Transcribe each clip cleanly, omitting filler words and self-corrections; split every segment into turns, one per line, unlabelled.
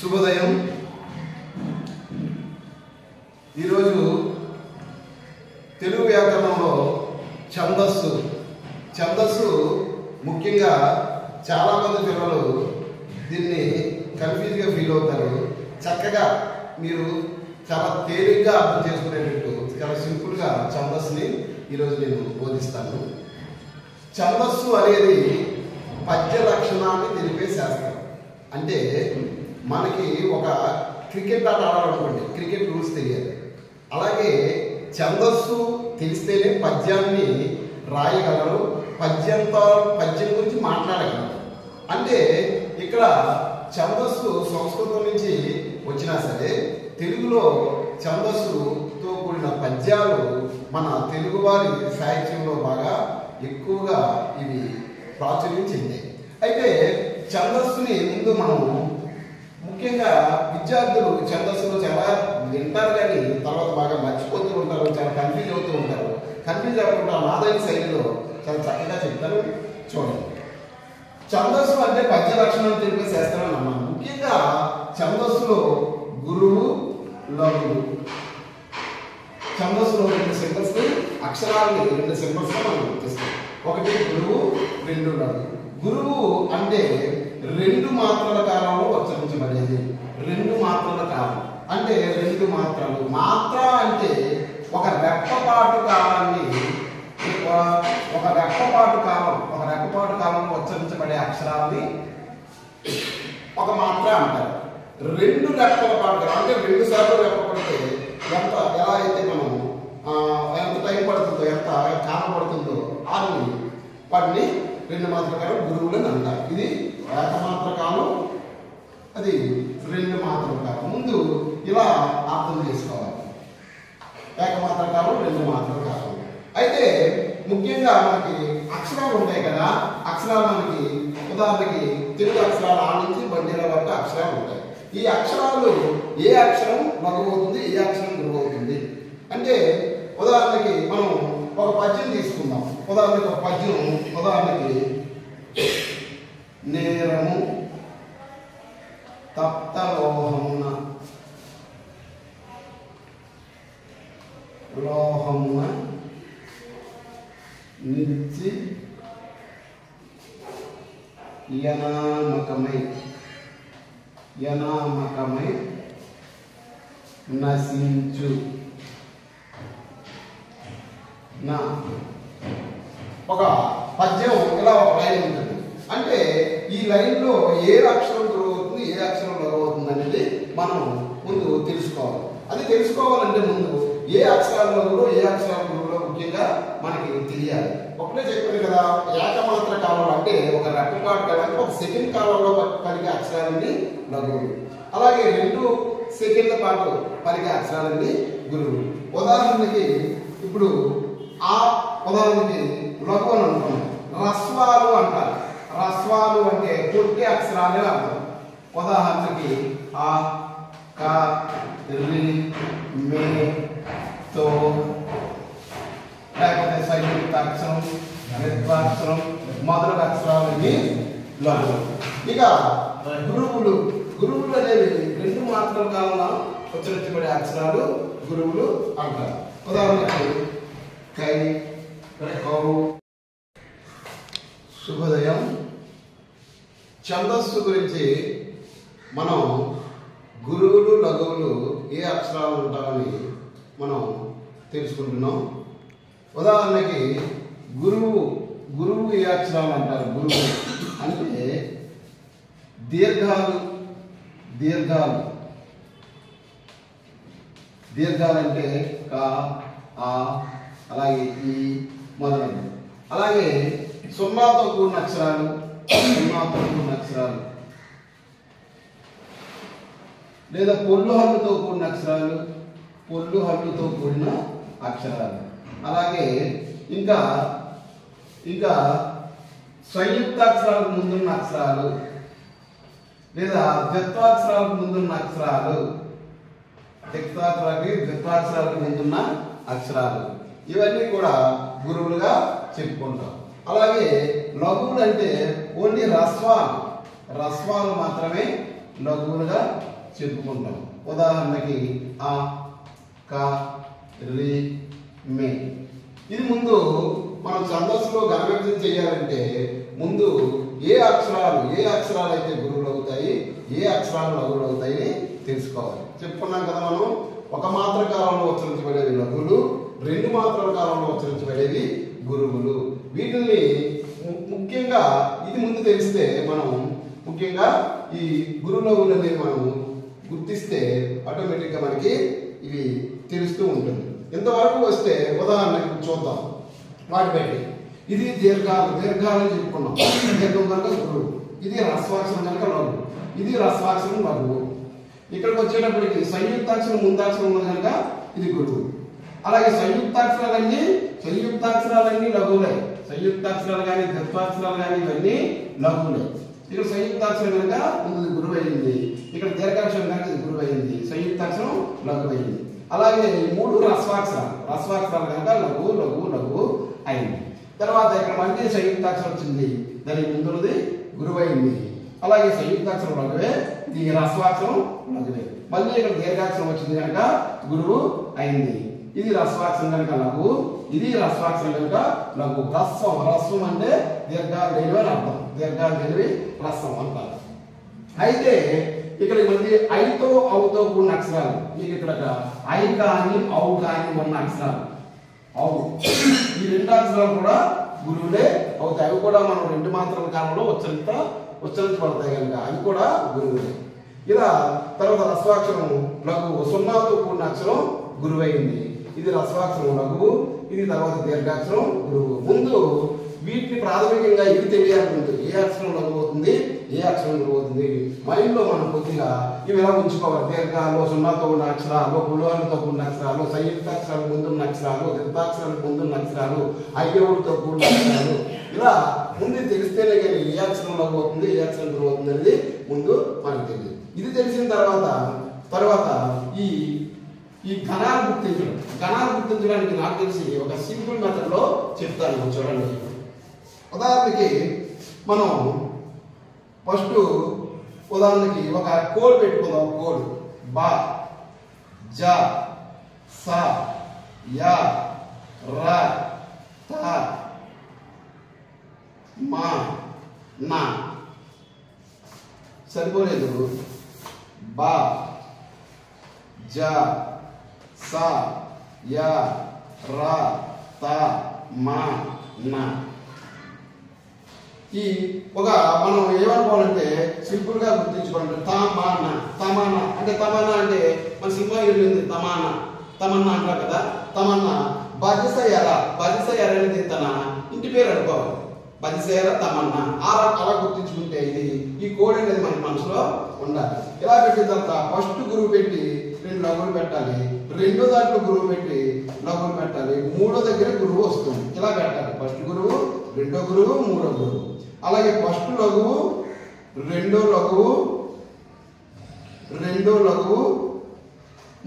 శుభోదయం. ఈరోజు తెలుగు వ్యాకరణంలో ఛందస్సు ముఖ్యంగా చాలామంది పిల్లలు దీన్ని కన్ఫ్యూజ్గా ఫీల్ అవుతారు. చక్కగా మీరు చాలా తేలిగ్గా అర్థం చేసుకునేటట్టు చాలా సింపుల్గా ఛందస్సుని ఈరోజు నేను బోధిస్తాను. ఛందస్సు అనేది పద్య లక్షణాన్ని తెలిపే శాస్త్రం. అంటే మనకి ఒక క్రికెట్ ఆట ఆడాలనుకోండి, క్రికెట్ రూల్స్ తెలియాలి. అలాగే ఛందస్సు తెలిస్తేనే పద్యాన్ని రాయగలరు, పద్యం గురించి మాట్లాడగలరు. అంటే ఇక్కడ ఛందస్సు సంస్కృతం నుంచి వచ్చినా సరే తెలుగులో ఛందస్సుతో కూడిన పద్యాలు మన తెలుగువారి సాహిత్యంలో బాగా ఎక్కువగా ఇవి ప్రాచుర్యం చెందాయి. అయితే ఛందస్సుని ముందు మనం ముఖ్యంగా విద్యార్థులు ఛందస్సులో చాలా వింటారు, కానీ తర్వాత బాగా మర్చిపోతూ ఉంటారు, చాలా కన్ఫ్యూజ్ అవుతూ ఉంటారు. కన్ఫ్యూజ్ అవ్వకుండా నాదైన శైలిలో చాలా చక్కగా చెప్తారు. చూడండి, ఛందస్సు అంటే పద్య లక్షణం తెలిపే శాస్త్రం అన్నమాట. ముఖ్యంగా ఛందస్సులో గురువు, లఘువు. ఛందస్సులో రెండు సింబల్స్, అక్షరాలని రెండు సింబల్స్ మనం గుర్తిస్తాం. ఒకటి గురువు, రెండు లఘువు. గురువు అంటే రెండు మాత్రల కాలంలో ఉచ్చరించబడేది. రెండు మాత్రల కాలం అంటే రెండు మాత్రలు. మాత్ర అంటే ఒక రెప్పపాటు కాలాన్ని, ఒక రెప్పపాటు కాలంలో ఉచ్చరించబడే అక్షరాన్ని ఒక మాత్ర అంటారు. రెండు రెప్పల పాటు అంటే రెండు సార్లు రెప్ప పడితే ఎలా అయితే మనం ఎంత టైం పడుతుందో, ఎంత కాలం పడుతుందో అని వాటిని రెండు మాత్ర కాలం గురువులని అంటారు. ఇది ఏకమాత్ర కాలం, అది రెండు మాత్రల కాలం. ముందు ఇలా అర్థం చేసుకోవాలి, ఏకమాత్ర కాలం, రెండు మాత్రల కాలం. అయితే ముఖ్యంగా మనకి అక్షరాలు ఉంటాయి కదా, అక్షరాలు మనకి ఉదాహరణకి తెలుగు అక్షరాలు ఆ నుంచి బండిల వరకు అక్షరాలు ఉంటాయి. ఈ అక్షరాలు ఏ అక్షరం లఘువు అవుతుంది, ఏ అక్షరం గురువు అవుతుంది అంటే ఉదాహరణకి మనం ఒక పద్యం తీసుకుందాం. ఉదాహరణకి నేరము తప్తలోహమున నిలిచి యనామకమై నశించు. ఒక పద్యం ఇలా ఒక లైన్ ఉంటుంది. అంటే ఈ లైన్లో ఏ అక్షరం గురువు అవుతుంది, ఏ అక్షరం లఘువు అవుతుంది అనేది మనం ముందు తెలుసుకోవాలి. అది తెలుసుకోవాలంటే ముందు ఏ అక్షరాల లఘువులో, ఏ అక్షరాల గురువులో ముఖ్యంగా మనకి తెలియాలి. ఒకటే చెప్పాను కదా, ఏకమాత్ర కాలంలో అంటే ఒక రెప్పపాటు కాలం, ఒక సెకండ్ కాలంలో పలికే అక్షరాలన్నీ లఘువులు. అలాగే 2 సెకండ్ల పాటు పలికే అక్షరాలన్నీ గురువులు. ఉదాహరణకి ఇప్పుడు ఉదాహరణకి లఘువు అని అనుకున్నాం, రస్వాలు అంటారు. రస్వాలు అంటే పొట్టి అక్షరాలే అర్థం. ఉదాహరణకి ఆ, క, రి, మే, తో, లేకపోతే సంయుక్త అక్షరం, ద్విత్వాక్షరం మొదలగు అక్షరాలన్నీ లఘువు. ఇక గురువులు అనేవి రెండు మాత్రల కాలంలో ఉచ్చరించబడే అక్షరాలు గురువులు అంటారు. ఉదాహరణకి కై, కౌ. శుభోదయం. ఛందస్సు గురించి మనం గురువులు, లఘువులు ఏ అక్షరాలు ఉంటారని మనం తెలుసుకుంటున్నాం. ఉదాహరణకి గురువు ఏ అక్షరాలు అంటారు? గురువు అంటే దీర్ఘాలు అంటే క, ఆ, అలాగే ఈ మొదలైనవి. అలాగే సున్నాతో కూడిన అక్షరాలు లేదా పొల్లు హల్లుతో కూడిన అక్షరాలు. అలాగే ఇంకా సంయుక్తాక్షరాలకు ముందున్న అక్షరాలు లేదా ద్విత్వాక్షరాలకు ముందున్న అక్షరాలు, ద్విత్వాక్షరాలకు ముందున్న అక్షరాలు, ఇవన్నీ కూడా గురువులుగా చెప్పుకుంటాం. అలాగే లఘువులు అంటే ఓన్లీ రస్వాలు మాత్రమే లఘువులుగా చెప్పుకుంటాం. ఉదాహరణకి ఆ, క, రి, మే. ఇది ముందు మనం ఛందస్సులో ఘనవ్యక్తం చేయాలంటే ముందు ఏ అక్షరాలు అయితే గురువులు అవుతాయి, ఏ అక్షరాలు లఘువులు అవుతాయి తెలుసుకోవాలి. చెప్పుకున్నాం కదా మనం, ఒక మాత్ర కాలంలో ఉచ్చరించబడేవి లఘువులు, రెండు మాత్రల కాలంలో ఉచ్చరించబడేవి గురువులు. వీటిని ముఖ్యంగా ఇది ముందు తెలిస్తే మనం ముఖ్యంగా ఈ గురు లఘువులు అనేది మనం గుర్తిస్తే ఆటోమేటిక్గా మనకి ఇవి తెలుస్తూ ఉంటుంది. ఇంతవరకు వస్తే ఉదాహరణకి చూద్దాం. వాటి పెట్టి ఇది దీర్ఘాలు అని చెప్పుకున్నాం. దీర్ఘం కనుక గురువు, ఇది రస్వాక్షరం కనుక లఘువు, ఇది రస్వాక్షరం లఘువు. ఇక్కడికి వచ్చేటప్పటికి సంయుక్తాక్షరం ముందాక్షరం ఉన్నది కనుక ఇది గురువు. అలాగే సంయుక్తాక్షరాలన్నీ లఘువులే. సంయుక్తాక్షరాలు కానీ ద్విత్వాక్షరాలు కానీ ఇవన్నీ లఘువులే. ఇక్కడ సంయుక్తాక్షరం కనుక ముందు గురువు అయింది, ఇక్కడ దీర్ఘాక్షరం కనుక ఇది గురువు అయింది, సంయుక్తాక్షరం లఘువు అయింది. అలాగే ఈ మూడు రస్వాక్షరాలు కనుక లఘువు అయింది. తర్వాత ఇక్కడ మళ్ళీ సంయుక్తాక్షరం వచ్చింది, దానికి ముందున్నది గురువు అయింది. అలాగే సంయుక్తాక్షరం లఘువే, ఇది రస్వాక్షరం లఘువే. మళ్ళీ ఇక్కడ దీర్ఘాక్షరం వచ్చింది కనుక గురువు అయింది. ఇది రస్వాక్షరం కనుక లఘువు, ఇది రస్వాక్షరం కనుక లఘువు. రస్వం అంటే దీర్ఘాలు లేనివి అని అర్థం. దీర్ఘాలు లేనివి రస్వం అంటారు. అయితే ఇక్కడ మళ్ళీ ఐతో ఔతో కూడిన అక్షరాలు, మీకు ఇక్కడ ఐ కానీ ఔ కానీ ఉన్న అక్షరాలు ఔ, ఈ రెండు అక్షరాలు కూడా గురువులే అవుతాయి. అవి కూడా మనం రెండు మాత్రల కాలంలో ఉచ్చరించబడతాయి కనుక అవి కూడా గురువులే. ఇలా తర్వాత రస్వాక్షరం లఘువు, సున్నాతో కూడిన అక్షరం గురువు అయింది. ఇది రస్వాక్షరం లఘువు, ఇది తర్వాత దీర్ఘాక్షరం గురువు. ముందు వీటిని ప్రాథమికంగా ఇది తెలియాలి. ముందు ఏ అక్షరం లఘువు అవుతుంది, ఏ అక్షరం గురువు అవుతుంది మైండ్ లో మనం కొద్దిగా ఇవి ఎలా ఉంచుకోవాలి. దీర్ఘాలు, సున్నాతో ఉన్న అక్షరాలు, పులోహంతో కూడిన అక్షరాలు, సంయుక్తాక్షరాలు ముందున్న అక్షరాలు, దీర్ఘాక్షరాలకు ముందున్న అక్షరాలు, అయ్యవుడితో కూడిన అక్షరాలు, ఇలా ముందు తెలిస్తేనే కానీ ఏ అక్షరం లఘువు అవుతుంది, ఏ అక్షరం గురువు అవుతుంది అనేది ముందు మనకు తెలియదు. ఇది తెలిసిన తర్వాత ఈ ఘనాలు గుర్తించడానికి నాకు తెలిసి ఒక సింపుల్ మెథడ్ లో చెప్తాను, చూడండి. ఉదాహరణకి మనం ఫస్ట్ ఉదాహరణకి ఒక కోడ్ పెట్టుకుందాం. కోడ్ బా, జా, సా, యా, రా, తా, మా, నా. సరిపోలేదు. బా, జా, సా, యా, రా, తా, మా, నా. ఈ ఒక మనం ఏమనుకోవాలంటే సింపుల్ గా గుర్తించుకోవాలంటే తమానా అంటే మన సినిమా వెళ్ళింది తమన్నా అంటారు కదా. తమన్నా బజసయర అనేది తన ఇంటి పేరు అనుకోవాలి. బజసయర తమన్నా అలా గుర్తించుకుంటే ఇది ఈ కోడ్ అనేది మన మనసులో ఉండాలి. ఇలా పెట్టిన తర్వాత ఫస్ట్ గురువు పెట్టి రెండు లఘువులు పెట్టాలి, రెండో దాంట్లో గురువు పెట్టి లఘువులు పెట్టాలి, మూడో దగ్గర గురువు వస్తుంది. ఇలా పెట్టాలి. ఫస్ట్ గురువు, రెండో గురువు, మూడో గురువు. అలాగే ఫస్ట్ లఘువు, రెండో లఘువు,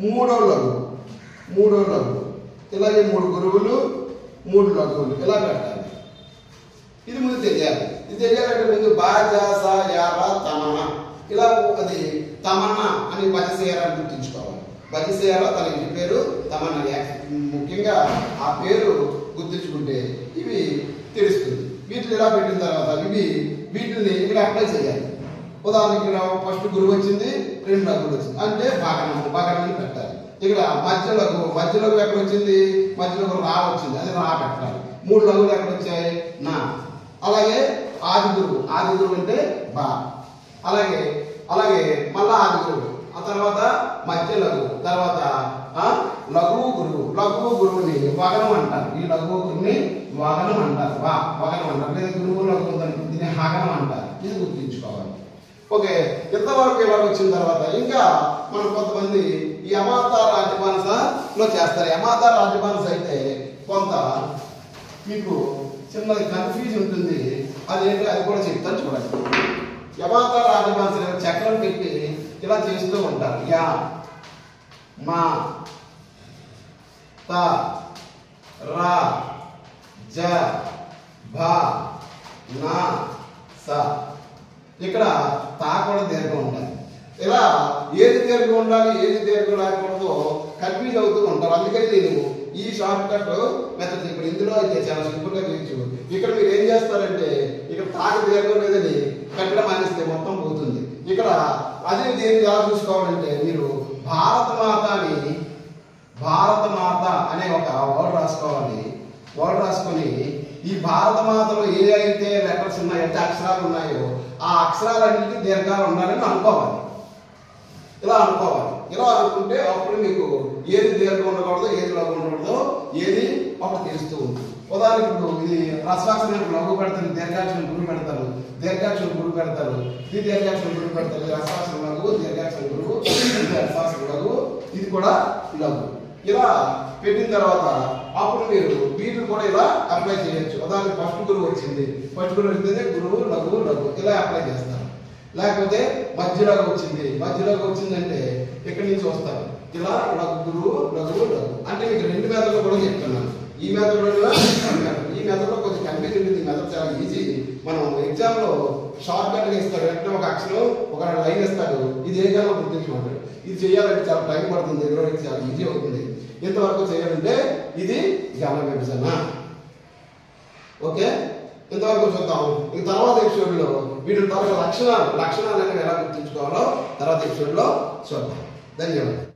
మూడో లఘువు. ఇలాగే మూడు గురువులు, మూడు లఘువులు ఇలా పెట్టాలి. ఇది ముందు తెలియాలి. ఇది తెలియాలంటే ముందు బాజాస యారా తమన్నా ఇలా అది తమన్నా అని బజసేయరాన్ని గుర్తించుకోవాలి. బజసేయరా తన ఇంటి పేరు తమన్నా. ముఖ్యంగా ఆ పేరు గుర్తించుకుంటే ఇవి తెలుస్తుంది. వీటిని ఇలా పెట్టిన తర్వాత వీటిని ఇక్కడ అప్లై చేయాలి. ఉదాహరణకి ఇక్కడ ఫస్ట్ గురువు వచ్చింది, రెండు లఘువులు వచ్చింది అంటే భాగనం పెట్టాలి. ఇక్కడ మధ్యలో ఎక్కడ వచ్చింది, మధ్యలో రా వచ్చింది, అది రా పెట్టాలి. మూడు లఘువులు ఎక్కడ వచ్చాయి, నా. అలాగే ఆది గురువు అంటే బా. అలాగే మళ్ళా ఆది గురువు, ఆ తర్వాత మధ్య లఘువు, తర్వాత లఘువు గురువుని వగనం అంటారు. ఈ లఘువు గురువుని వగనం అంటారు. లేదా గురువు లఘువు దీన్ని హగనం అంటారు. ఇది గుర్తించుకోవాలి. ఓకే, ఇంతవరకు ఇలా వచ్చిన తర్వాత ఇంకా మనం కొంతమంది ఈ అమాత రాజబాన్సలో చేస్తారు. అమాత రాజబాన్స్ అయితే కొంత మీకు చిన్నది కన్ఫ్యూజ్ ఉంటుంది. అదేంటో అది కూడా చెప్తాను చూడండి. యమాత రాజబాన్స్ చక్రం పెట్టి ఇలా చేస్తూ ఉంటారు. యా, మా, తా, రా, జ, భా, నా, స. ఇక్కడ తా కూడా దీర్ఘం ఉండాలి. ఇలా ఏది దీర్ఘం ఉండాలి ఏది దీర్ఘం లేకూడదు కన్ఫ్యూజ్ అవుతూ ఉంటారు. అందుకని నేను ఈ షార్ట్ కట్ మెథడ్ ఇప్పుడు ఇందులో అయితే చాలా సింపుల్ గా చేయొచ్చు. ఇక్కడ మీరు ఏం చేస్తారంటే ఇక్కడ తాకి దీర్ఘం లేదని కట్టడం మానేస్తే మొత్తం పోతుంది. ఇక్కడ అదే దీన్ని ఎలా చూసుకోవాలంటే మీరు భారత మాత అనే ఒక వర్డ్ రాసుకోవాలి. వర్డ్ రాసుకొని ఈ భారత మాతలో ఏ అయితే లెటర్స్ ఉన్నాయో అంటే అక్షరాలు ఉన్నాయో ఆ అక్షరాలన్నింటినీ దీర్ఘాలు ఉండాలని అనుకోవాలి. ఇలా అనుకోవాలి. ఇలా అనుకుంటే అప్పుడు మీకు ఏది దీర్ఘం ఉండకూడదు ఏది లఘు ఉండకూడదో ఏది ఒకటి తెలుస్తూ ఉంటుంది. ఉదాహరణకు ఇప్పుడు ఇది రసాక్షరం లఘు పెడతారు, దీర్ఘాక్షరం గురువు పెడతారు, దీర్ఘాక్షరం గురువు పెడతారు, ఇది దీర్ఘాక్షరం గురువు పెడతారు, రసాక్షరం లఘు, దీర్ఘాక్షరం గురువు, ఇది రసాక్షరం లఘు, ఇది కూడా లఘు. ఇలా పెట్టిన తర్వాత అప్పుడు మీరు వీటిని కూడా ఇలా అప్లై చేయొచ్చు. ఉదాహరణకు ఫస్ట్ గురువు వచ్చింది, ఫస్ట్ గురువు వచ్చింది గురువు లఘు లఘు ఇలా అప్లై చేస్తారు. లేకపోతే మధ్యలోకి వచ్చిందంటే ఇక్కడి నుంచి వస్తారు ఇలా లఘు గురువు లఘు లఘు అంటే మీకు రెండు మెథడ్లు కూడా చెప్తున్నాను. ఈ మెథడ్ ఈ మెథడ్లో కొంచెం కన్ఫ్యూజ్ ఉంటుంది. ఈ మెథడ్ చాలా ఈజీ. మనం ఎగ్జామ్ లో షార్ట్ కట్ గా ఇస్తాడు, వెంటనే ఒక అక్షరం ఒక లైన్ ఇస్తాడు, ఇది ఏ కాలం గుర్తించమంటాడు. ఇది చేయాలంటే చాలా టైం పడుతుంది, చాలా ఈజీ అవుతుంది. ఇంతవరకు చేయాలంటే ఇది ఘన విభజన. ఓకే, ఇంతవరకు చూద్దాం. ఈ తర్వాత ఎపిసోడ్ లో వీటి తర్వాత లక్షణాలు అనేవి ఎలా గుర్తించుకోవాలో తర్వాత ఎపిసోడ్ లో చూద్దాం. ధన్యవాదాలు.